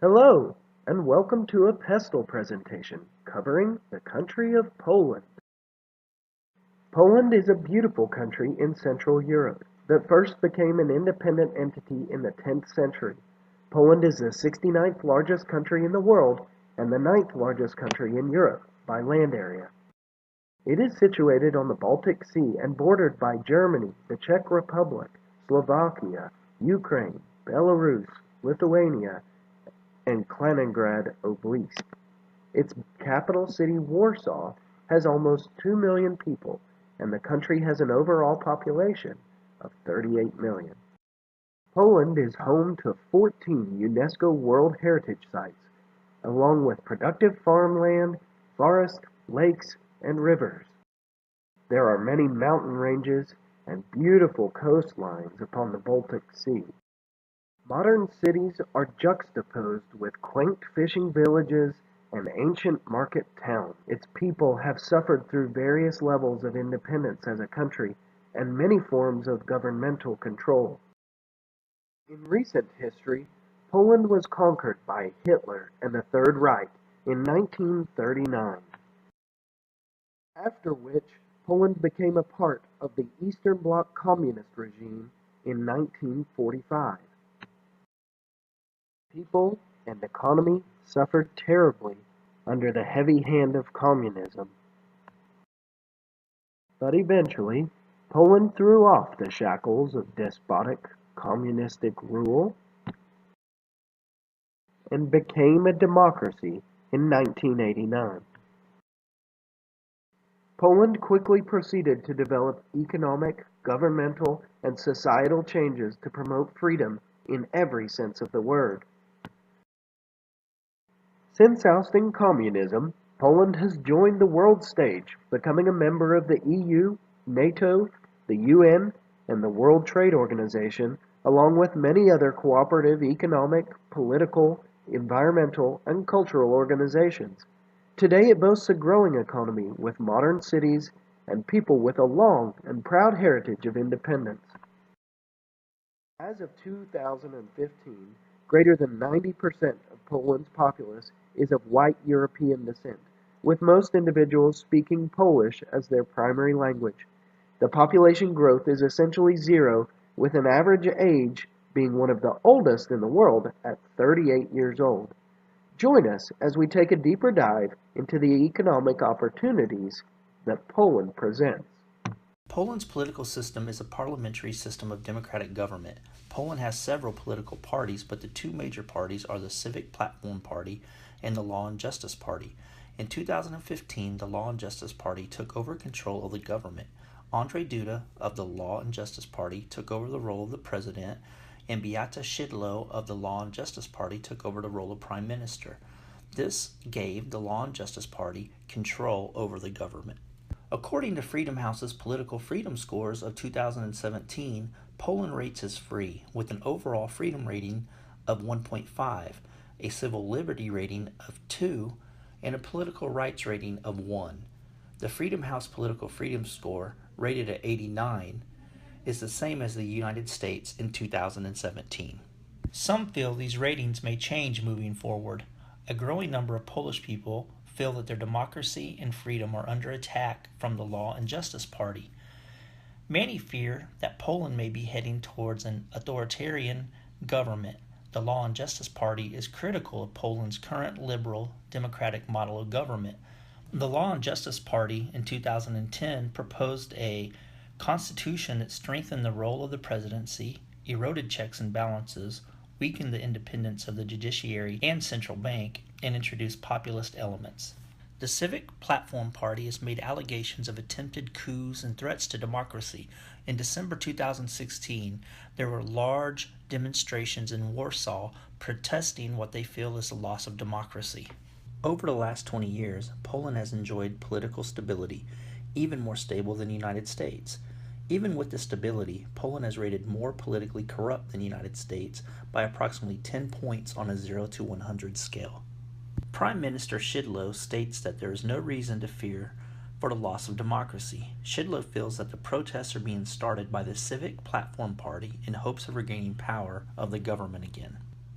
Hello, and welcome to a Pestle presentation covering the country of Poland. Poland is a beautiful country in Central Europe that first became an independent entity in the 10th century. Poland is the 69th largest country in the world and the 9th largest country in Europe by land area. It is situated on the Baltic Sea and bordered by Germany, the Czech Republic, Slovakia, Ukraine, Belarus, Lithuania, and Kaliningrad Oblast. Its capital city, Warsaw, has almost 2 million people, and the country has an overall population of 38 million. Poland is home to 14 UNESCO World Heritage Sites, along with productive farmland, forests, lakes, and rivers. There are many mountain ranges and beautiful coastlines upon the Baltic Sea. Modern cities are juxtaposed with quaint fishing villages and ancient market towns. Its people have suffered through various levels of independence as a country and many forms of governmental control. In recent history, Poland was conquered by Hitler and the Third Reich in 1939, after which Poland became a part of the Eastern Bloc communist regime in 1945. People and economy suffered terribly under the heavy hand of communism. But eventually, Poland threw off the shackles of despotic communistic rule and became a democracy in 1989. Poland quickly proceeded to develop economic, governmental, and societal changes to promote freedom in every sense of the word. Since ousting communism, Poland has joined the world stage, becoming a member of the EU, NATO, the UN, and the World Trade Organization, along with many other cooperative economic, political, environmental, and cultural organizations. Today it boasts a growing economy with modern cities and people with a long and proud heritage of independence. As of 2015, greater than 90% of Poland's populace is of white European descent, with most individuals speaking Polish as their primary language. The population growth is essentially zero, with an average age being one of the oldest in the world at 38 years old. Join us as we take a deeper dive into the economic opportunities that Poland presents. Poland's political system is a parliamentary system of democratic government. Poland has several political parties, but the two major parties are the Civic Platform Party and the Law and Justice Party. In 2015, the Law and Justice Party took over control of the government. Andrzej Duda of the Law and Justice Party took over the role of the president, and Beata Szydło of the Law and Justice Party took over the role of prime minister. This gave the Law and Justice Party control over the government. According to Freedom House's Political Freedom Scores of 2017, Poland rates as free, with an overall freedom rating of 1.5, a civil liberty rating of 2, and a political rights rating of 1. The Freedom House Political Freedom Score, rated at 89, is the same as the United States in 2017. Some feel these ratings may change moving forward. A growing number of Polish people feel that their democracy and freedom are under attack from the Law and Justice Party. Many fear that Poland may be heading towards an authoritarian government. The Law and Justice Party is critical of Poland's current liberal democratic model of government. The Law and Justice Party in 2010 proposed a constitution that strengthened the role of the presidency, eroded checks and balances, weakened the independence of the judiciary and central bank, and introduced populist elements. The Civic Platform Party has made allegations of attempted coups and threats to democracy. In December 2016, there were large demonstrations in Warsaw protesting what they feel is the loss of democracy. Over the last 20 years, Poland has enjoyed political stability, even more stable than the United States. Even with this stability, Poland has rated more politically corrupt than the United States by approximately 10 points on a 0 to 100 scale. Prime Minister Szydło states that there is no reason to fear for the loss of democracy. Szydło feels that the protests are being started by the Civic Platform Party in hopes of regaining power of the government again.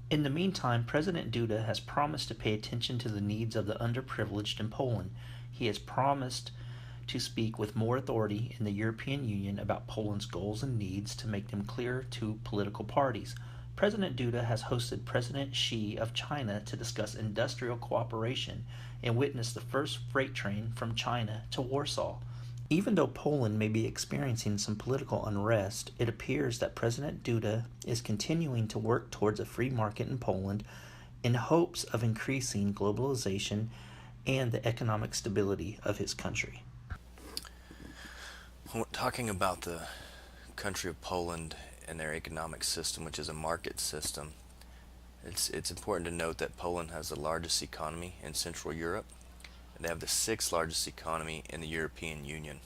In the meantime, President Duda has promised to pay attention to the needs of the underprivileged in Poland. He has promised to speak with more authority in the European Union about Poland's goals and needs to make them clear to political parties. President Duda has hosted President Xi of China to discuss industrial cooperation and witnessed the first freight train from China to Warsaw. Even though Poland may be experiencing some political unrest, it appears that President Duda is continuing to work towards a free market in Poland in hopes of increasing globalization and the economic stability of his country. When we're talking about the country of Poland and their economic system, which is a market system, it's important to note that Poland has the largest economy in Central Europe. They have the sixth largest economy in the European Union.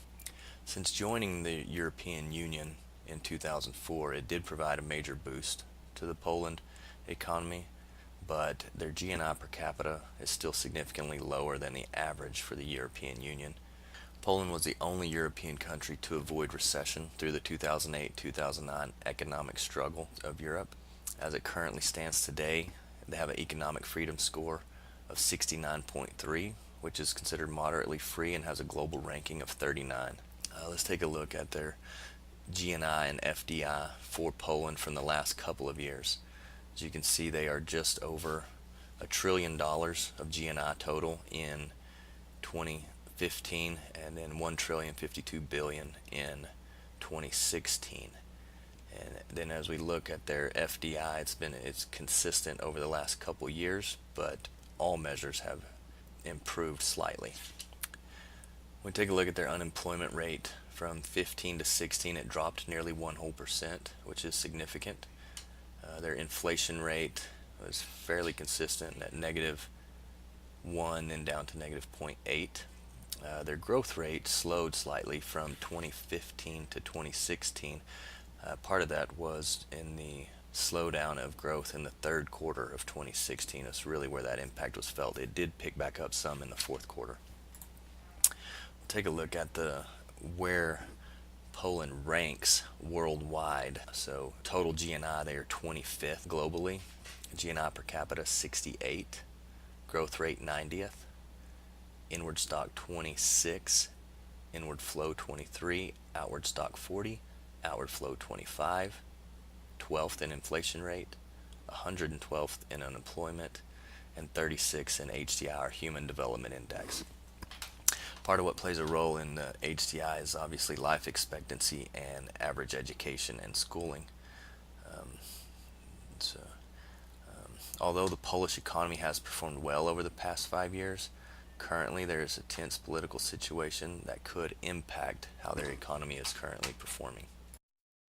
Since joining the European Union in 2004, it did provide a major boost to the Poland economy, but their GNI per capita is still significantly lower than the average for the European Union. Poland was the only European country to avoid recession through the 2008-2009 economic struggle of Europe. As it currently stands today, they have an economic freedom score of 69.3, which is considered moderately free and has a global ranking of 39. Let's take a look at their GNI and FDI for Poland from the last couple of years. As you can see, they are just over $1 trillion of GNI total in 2015, and then $1,052,000,000,000 in 2016. And then as we look at their FDI, it's consistent over the last couple years, but all measures have improved slightly. When we take a look at their unemployment rate from 15 to 16, it dropped nearly 1%, which is significant. Their inflation rate was fairly consistent at -1 and down to -0.8. Their growth rate slowed slightly from 2015 to 2016. Part of that was in the slowdown of growth in the third quarter of 2016. That's really where that impact was felt. It did pick back up some in the fourth quarter. We'll take a look at where Poland ranks worldwide. So total GNI, they are 25th globally. GNI per capita 68, growth rate 90th, inward stock 26, inward flow 23, outward stock 40, outward flow 25, 12th in inflation rate, 112th in unemployment, and 36 in HDI, or Human Development Index. Part of what plays a role in the HDI is obviously life expectancy and average education and schooling. Although the Polish economy has performed well over the past 5 years, currently there is a tense political situation that could impact how their economy is currently performing.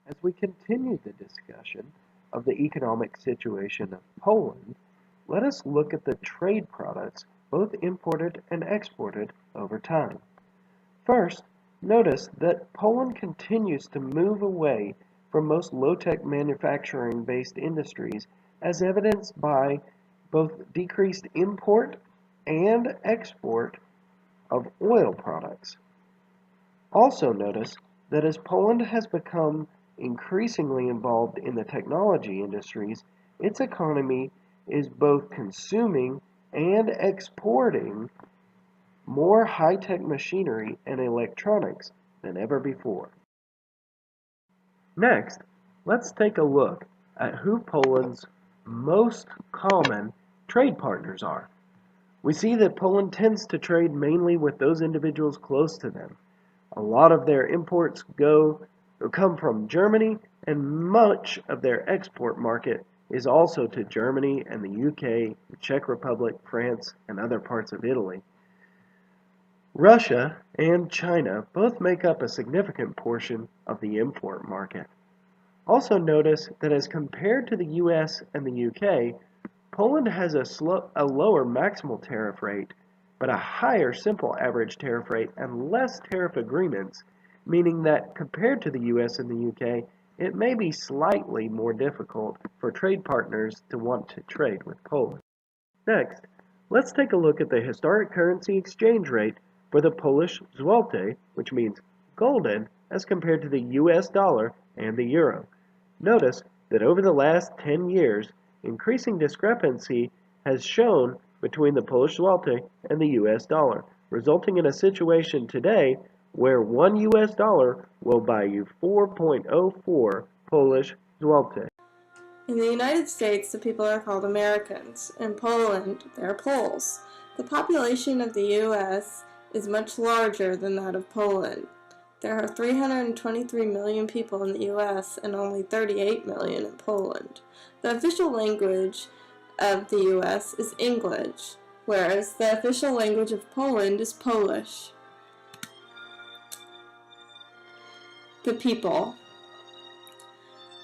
As we continue the discussion of the economic situation of Poland, let us look at the trade products, both imported and exported, over time. First, notice that Poland continues to move away from most low-tech manufacturing-based industries, as evidenced by both decreased import and export of oil products. Also notice that as Poland has become increasingly involved in the technology industries, its economy is both consuming and exporting more high-tech machinery and electronics than ever before. Next, let's take a look at who Poland's most common trade partners are. We see that Poland tends to trade mainly with those individuals close to them. A lot of their imports come from Germany, and much of their export market is also to Germany and the UK, the Czech Republic, France, and other parts of Italy. Russia and China both make up a significant portion of the import market. Also notice that as compared to the US and the UK, Poland has a lower maximal tariff rate, but a higher simple average tariff rate and less tariff agreements, meaning that compared to the US and the UK, it may be slightly more difficult for trade partners to want to trade with Poland. Next, let's take a look at the historic currency exchange rate for the Polish zloty, which means golden, as compared to the US dollar and the euro. Notice that over the last 10 years, Increasing discrepancy has shown between the Polish zloty and the US dollar, resulting in a situation today where 1 US dollar will buy you 4.04 Polish zloty. In the United States, the people are called Americans. In Poland, they are Poles. The population of the U.S. is much larger than that of Poland. There are 323 million people in the U.S. and only 38 million in Poland. The official language of the U.S. is English, whereas the official language of Poland is Polish. The people.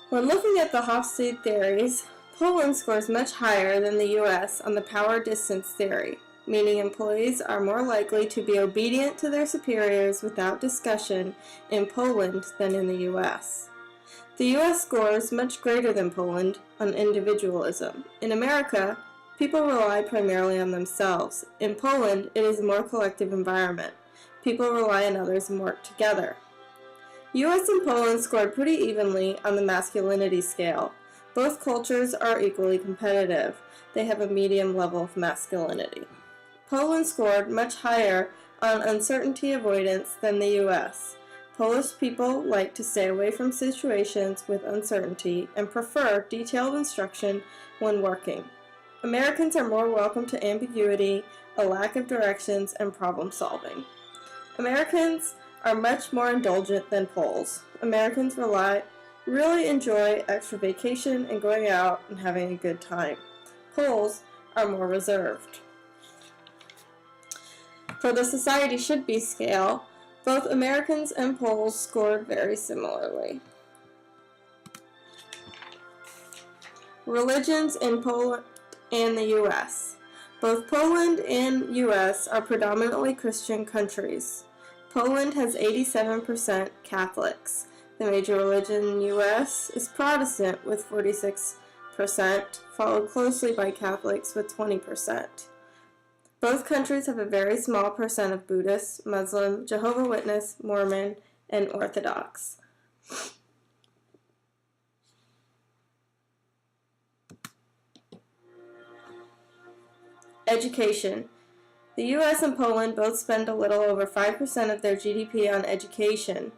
When looking at the Hofstede theories, Poland scores much higher than the U.S. on the power distance theory, meaning employees are more likely to be obedient to their superiors without discussion in Poland than in the U.S. The U.S. scores much greater than Poland on individualism. In America, people rely primarily on themselves. In Poland, it is a more collective environment. People rely on others and work together. U.S. and Poland scored pretty evenly on the masculinity scale. Both cultures are equally competitive. They have a medium level of masculinity. Poland scored much higher on uncertainty avoidance than the U.S. Polish people like to stay away from situations with uncertainty and prefer detailed instruction when working. Americans are more welcome to ambiguity, a lack of directions, and problem solving. Americans are much more indulgent than Poles. Americans really enjoy extra vacation and going out and having a good time. Poles are more reserved. For the society should be scale, both Americans and Poles scored very similarly. Religions in Poland and the U.S. Both Poland and U.S. are predominantly Christian countries. Poland has 87% Catholics. The major religion in the U.S. is Protestant with 46%, followed closely by Catholics with 20%. Both countries have a very small percent of Buddhists, Muslim, Jehovah's Witness, Mormon, and Orthodox. Education. The U.S. and Poland both spend a little over 5% of their GDP on education.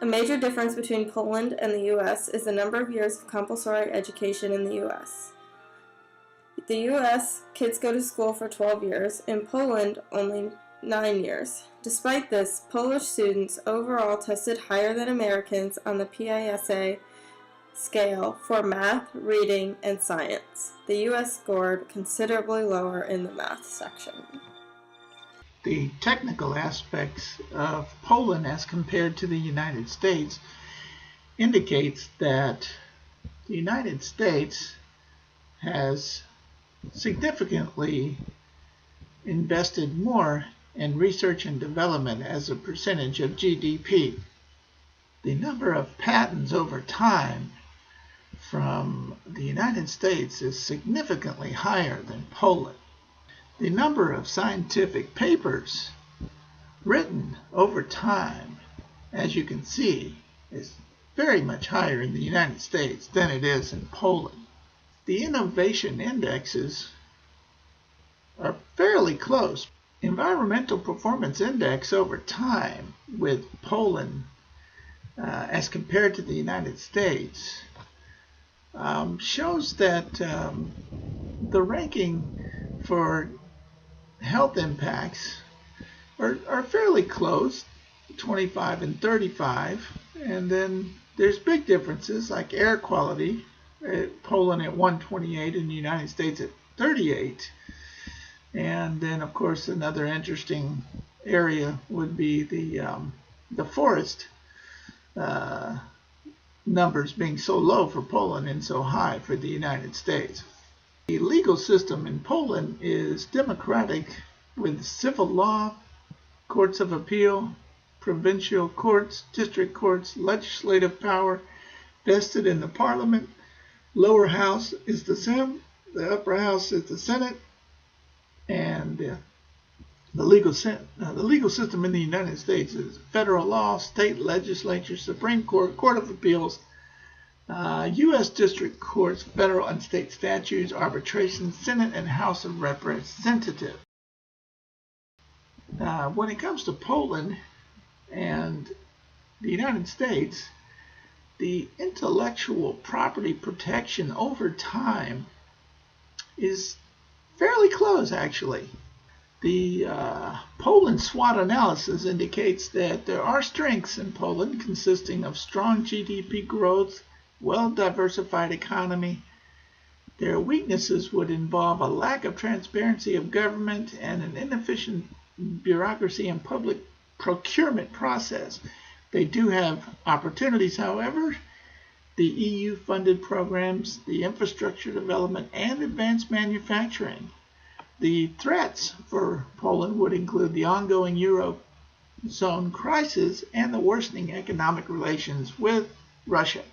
A major difference between Poland and the U.S. is the number of years of compulsory education in the U.S. The U.S. kids go to school for 12 years, in Poland only 9 years. Despite this, Polish students overall tested higher than Americans on the PISA scale for math, reading, and science. The U.S. scored considerably lower in the math section. The technical aspects of Poland as compared to the United States indicates that the United States has significantly invested more in research and development as a percentage of GDP. The number of patents over time from the United States is significantly higher than Poland. The number of scientific papers written over time, as you can see, is very much higher in the United States than it is in Poland. The innovation indexes are fairly close. Environmental Performance Index over time with Poland as compared to the United States shows that the ranking for health impacts are fairly close, 25 and 35, and then there's big differences like air quality, Poland at 128 and the United States at 38. And then, of course, another interesting area would be the forest numbers being so low for Poland and so high for the United States. The legal system in Poland is democratic with civil law, courts of appeal, provincial courts, district courts, legislative power vested in the parliament. Lower house is the Senate, the upper house is the Senate, and the legal system in the United States is federal law, state legislature, Supreme Court, Court of Appeals, U.S. District Courts, federal and state statutes, arbitration, Senate and House of Representatives. When it comes to Poland and the United States, the intellectual property protection over time is fairly close, actually. The Poland SWOT analysis indicates that there are strengths in Poland consisting of strong GDP growth, well-diversified economy. Their weaknesses would involve a lack of transparency of government and an inefficient bureaucracy and public procurement process. They do have opportunities, however. The EU-funded programs, the infrastructure development, and advanced manufacturing. The threats for Poland would include the ongoing Eurozone crisis and the worsening economic relations with Russia.